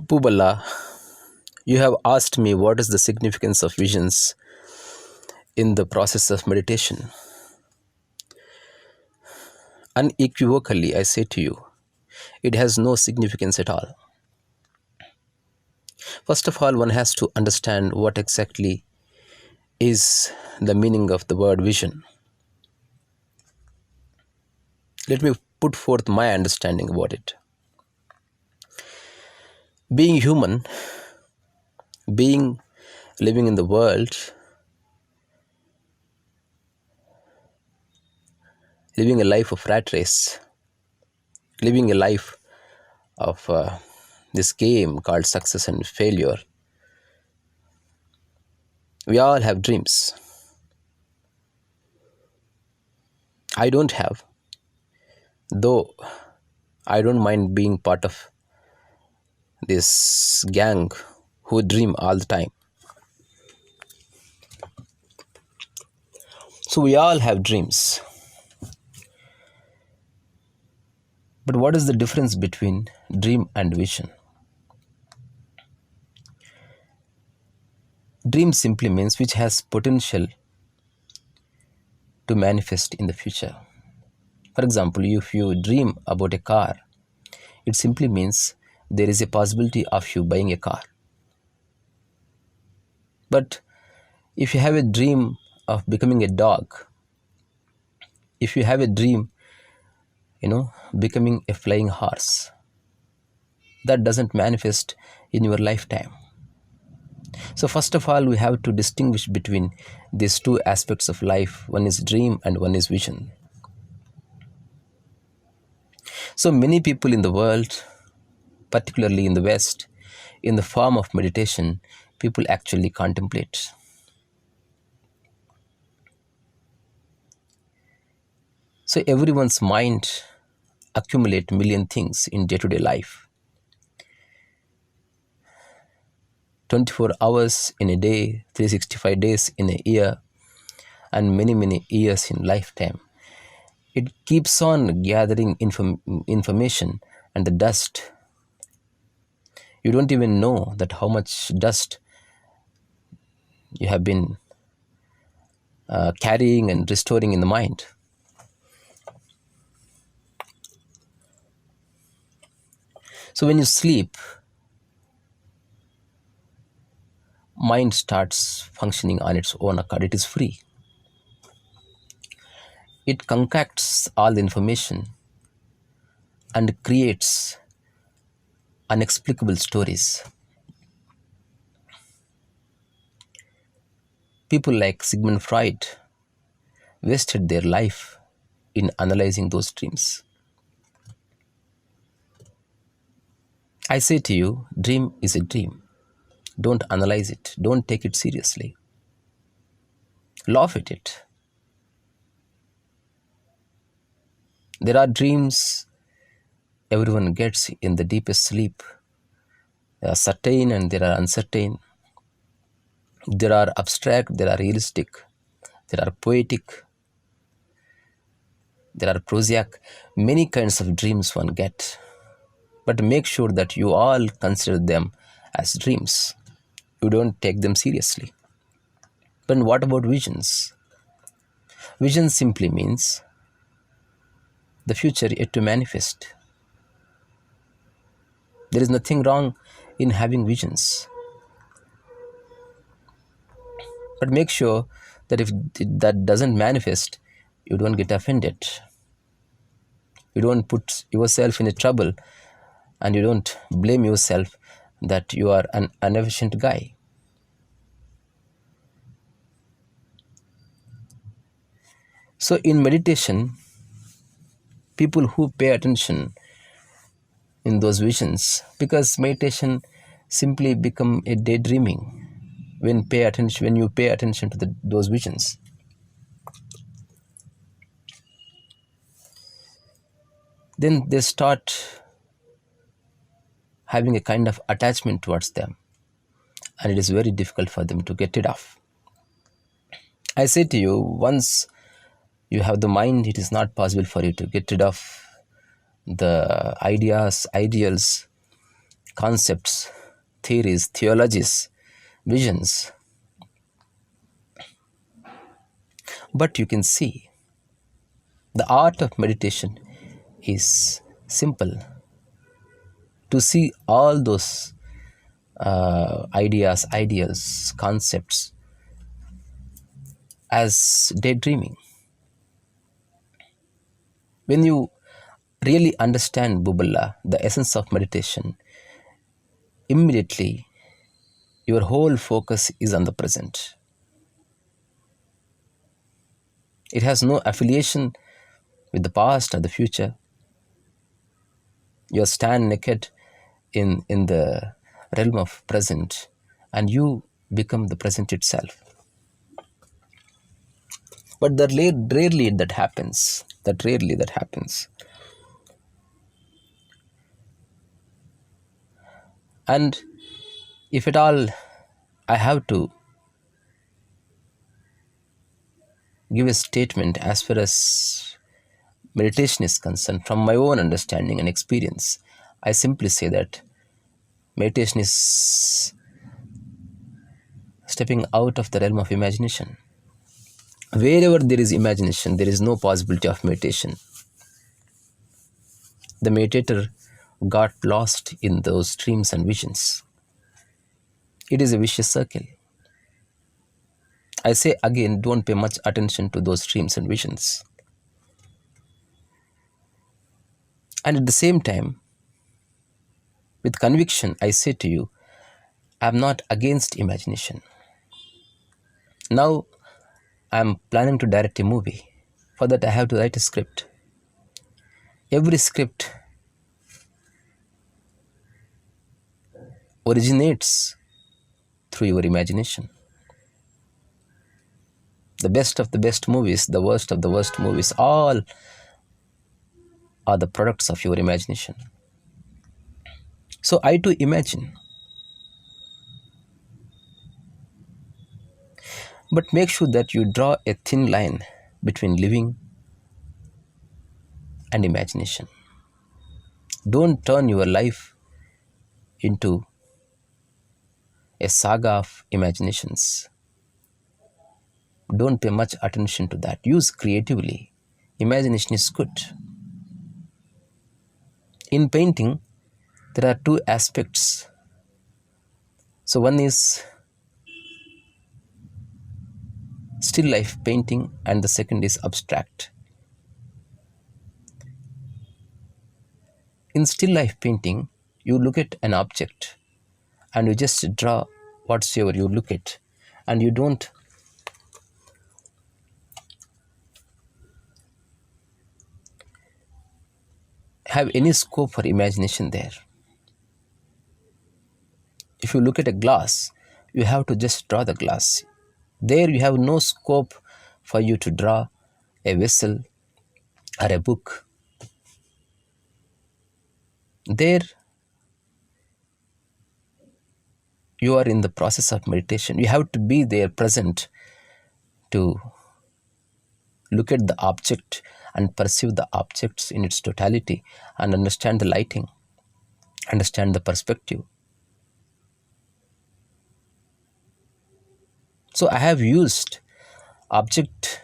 Pubala, you have asked me what is the significance of visions in the process of meditation. Unequivocally, I say to you, it has no significance at all. First of all, one has to understand what exactly is the meaning of the word vision. Let me put forth my understanding about it. Being human, being living in the world, living a life of rat race, living a life of this game called success and failure, we all have dreams. I don't have, though I don't mind being part of this gang who dream all the time. So we all have dreams. But what is the difference between dream and vision? Dream simply means which has potential to manifest in the future. For example, if you dream about a car, it simply means there is a possibility of you buying a car. But if you have a dream of becoming a dog, if you have a dream, becoming a flying horse, that doesn't manifest in your lifetime. So, first of all, we have to distinguish between these two aspects of life. One is dream and one is vision. So, many people in the world, particularly in the West, in the form of meditation, people actually contemplate. So, everyone's mind accumulate million things in day-to-day life. 24 hours in a day, 365 days in a year, and many, many years in lifetime. It keeps on gathering information and the dust. You don't even know that how much dust you have been carrying and restoring in the mind. So when you sleep, mind starts functioning on its own accord. It is free. It concocts all the information and creates unexplicable stories. People like Sigmund Freud wasted their life in analyzing those dreams. I say to you, dream is a dream. Don't analyze it. Don't take it seriously. Laugh at it. There are dreams everyone gets in the deepest sleep. There are certain and there are uncertain. There are abstract, there are realistic, there are poetic, there are prosaic. Many kinds of dreams one get. But make sure that you all consider them as dreams. You don't take them seriously. But what about visions? Vision simply means the future yet to manifest. There is nothing wrong in having visions. But make sure that if that doesn't manifest, you don't get offended. You don't put yourself in a trouble and you don't blame yourself that you are an inefficient guy. So in meditation, people who pay attention in those visions, because meditation simply become a daydreaming when you pay attention to those visions. Then they start having a kind of attachment towards them, and it is very difficult for them to get rid of. I say to you, once you have the mind, it is not possible for you to get rid of the ideas, ideals, concepts, theories, theologies, visions. But you can see the art of meditation is simple. To see all those ideas, ideals, concepts as daydreaming. When you really understand Bubala, the essence of meditation, immediately your whole focus is on the present. It has no affiliation with the past or the future. You stand naked in the realm of present and you become the present itself. But rarely that happens. That rarely that happens. And if at all I have to give a statement as far as meditation is concerned, from my own understanding and experience, I simply say that meditation is stepping out of the realm of imagination. Wherever there is imagination, there is no possibility of meditation. The meditator got lost in those dreams and visions. It is a vicious circle. I say again, don't pay much attention to those dreams and visions. And at the same time, with conviction, I say to you, I am not against imagination. Now, I am planning to direct a movie. For that, I have to write a script. Every script originates through your imagination. The best of the best movies, the worst of the worst movies, all are the products of your imagination. So I too imagine. But make sure that you draw a thin line between living and imagination. Don't turn your life into a saga of imaginations. Don't pay much attention to that. Use creatively. Imagination is good. In painting, there are two aspects. So one is still life painting and the second is abstract. In still life painting, you look at an object and you just draw whatsoever you look at, and you don't have any scope for imagination there. If you look at a glass, you have to just draw the glass. There you have no scope for you to draw a vessel or a book. There you are in the process of meditation. You have to be there present to look at the object and perceive the objects in its totality and understand the lighting, understand the perspective. So I have used object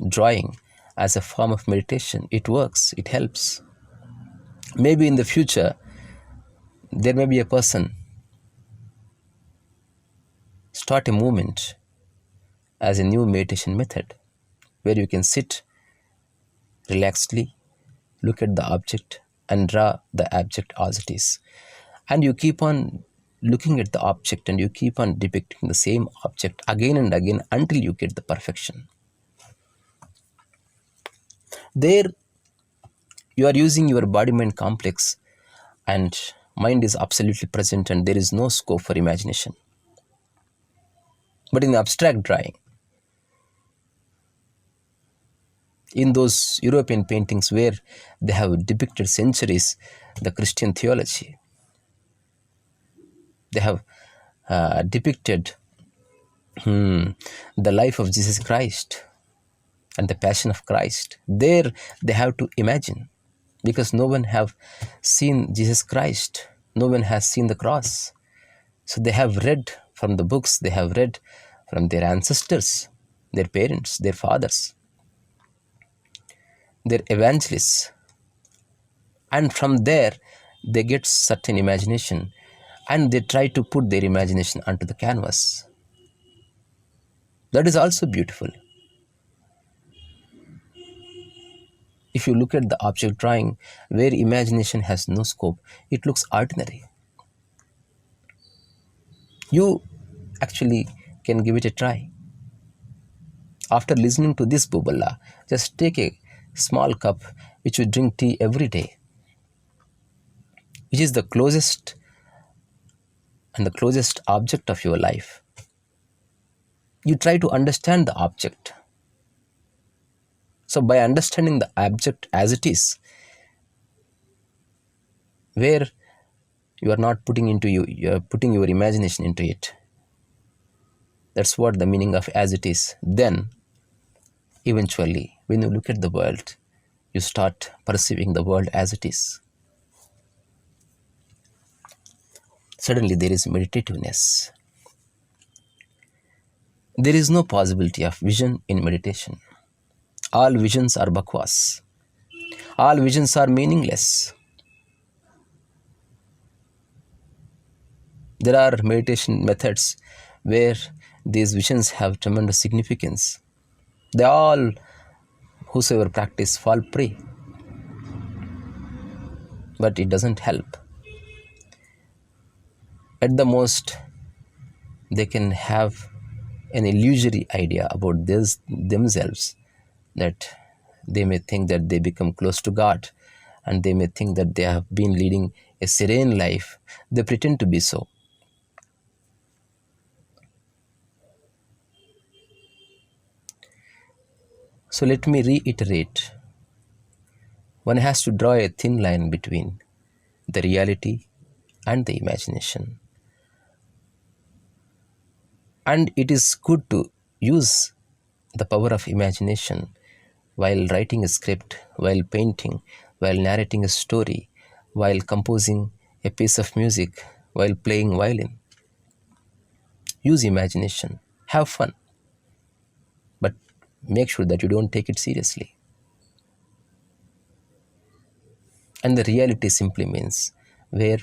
drawing as a form of meditation. It works, it helps. Maybe in the future, there may be a person start a movement as a new meditation method where you can sit relaxedly, look at the object and draw the object as it is. And you keep on looking at the object and you keep on depicting the same object again and again until you get the perfection. There you are using your body-mind complex and mind is absolutely present and there is no scope for imagination. But in abstract drawing, in those European paintings where they have depicted centuries the Christian theology, they have depicted the life of Jesus Christ and the passion of Christ. There they have to imagine because no one have seen Jesus Christ. No one has seen the cross. So they have read from the books, they have read from their ancestors, their parents, their fathers, their evangelists. And from there, they get certain imagination and they try to put their imagination onto the canvas. That is also beautiful. If you look at the object drawing where imagination has no scope, it looks ordinary. You actually can give it a try. After listening to this bubala, just take a small cup which you drink tea every day, which is the closest and the closest object of your life. You try to understand the object. So by understanding the object as it is, where you are not putting into you are putting your imagination into it. That's what the meaning of as it is. Then eventually when you look at the world, you start perceiving the world as it is. Suddenly there is meditativeness. There is no possibility of vision in meditation. All visions are bakwas. All visions are meaningless. There are meditation methods where these visions have tremendous significance. They all, whosoever practice, fall prey. But it doesn't help. At the most, they can have an illusory idea about themselves, that they may think that they become close to God, and they may think that they have been leading a serene life. They pretend to be so. So let me reiterate. One has to draw a thin line between the reality and the imagination. And it is good to use the power of imagination while writing a script, while painting, while narrating a story, while composing a piece of music, while playing violin. Use imagination, have fun, but make sure that you don't take it seriously. And the reality simply means where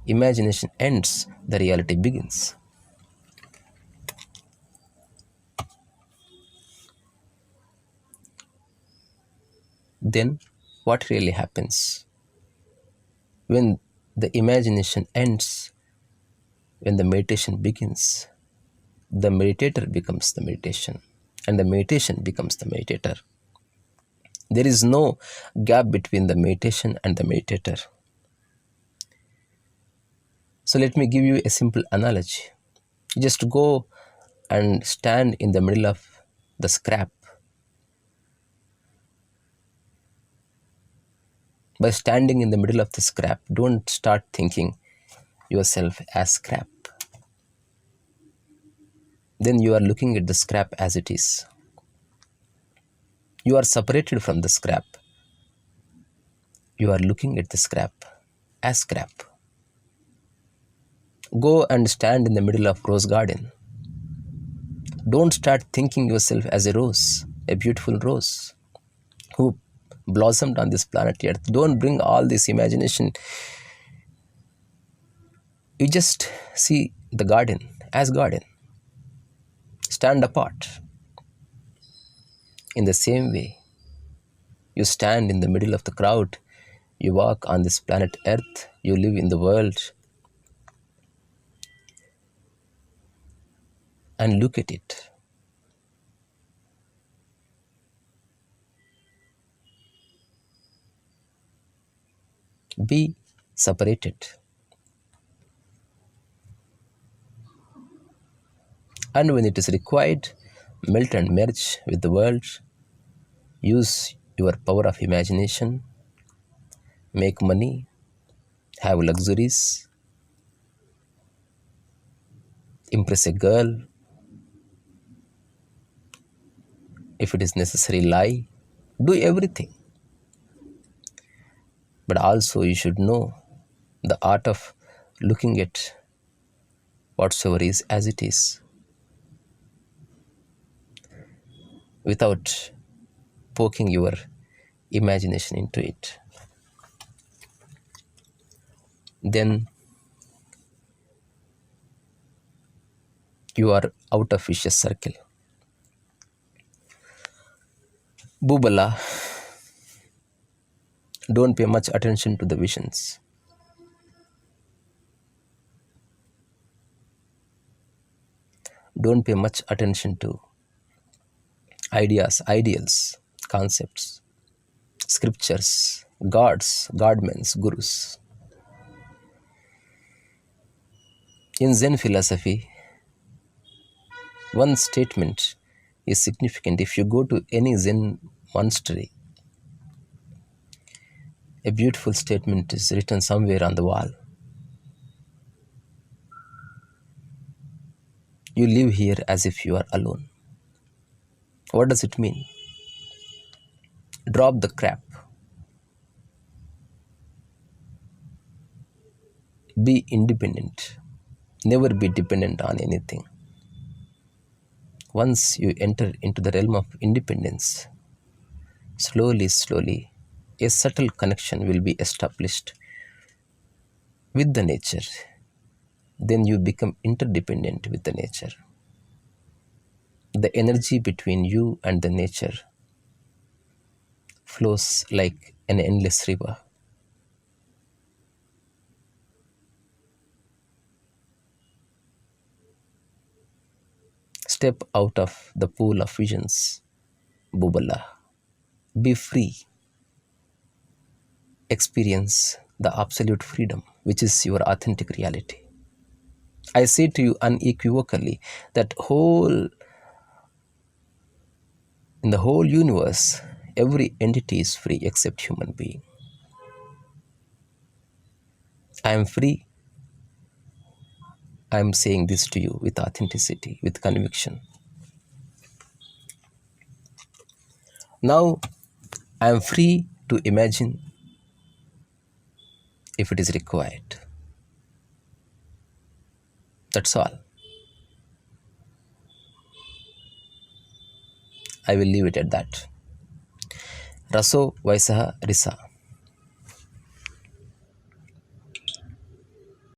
imagination ends, the reality begins. Then, what really happens? When the imagination ends, when the meditation begins, the meditator becomes the meditation, and the meditation becomes the meditator. There is no gap between the meditation and the meditator. So let me give you a simple analogy. Just go and stand in the middle of the scrap. By standing in the middle of the scrap, don't start thinking yourself as scrap. Then you are looking at the scrap as it is. You are separated from the scrap. You are looking at the scrap as scrap. Go and stand in the middle of rose garden. Don't start thinking yourself as a rose, a beautiful rose who blossomed on this planet Earth. Don't bring all this imagination. You just see the garden as garden. Stand apart. In the same way, you stand in the middle of the crowd. You walk on this planet Earth. You live in the world. And look at it. Be separated. And when it is required, melt and merge with the world. Use your power of imagination. Make money. Have luxuries. Impress a girl. If it is necessary, lie. Do everything. But also you should know the art of looking at whatsoever is as it is without poking your imagination into it, then you are out of vicious circle. Bubala, don't pay much attention to the visions. Don't pay much attention to ideas, ideals, concepts, scriptures, gods, godmen's, gurus. In Zen philosophy, one statement is significant. If you go to any Zen monastery, a beautiful statement is written somewhere on the wall. You live here as if you are alone. What does it mean? Drop the crap. Be independent. Never be dependent on anything. Once you enter into the realm of independence, slowly, slowly, a subtle connection will be established with the nature. Then you become interdependent with the nature. The energy between you and the nature flows like an endless river. Step out of the pool of visions, Bubala. Be free. Experience the absolute freedom, which is your authentic reality. I say to you unequivocally that in the whole universe, every entity is free except human being. I am free. I am saying this to you with authenticity, with conviction. Now, I am free to imagine if it is required. That's all. I will leave it at that. Raso, vaisaha, risa.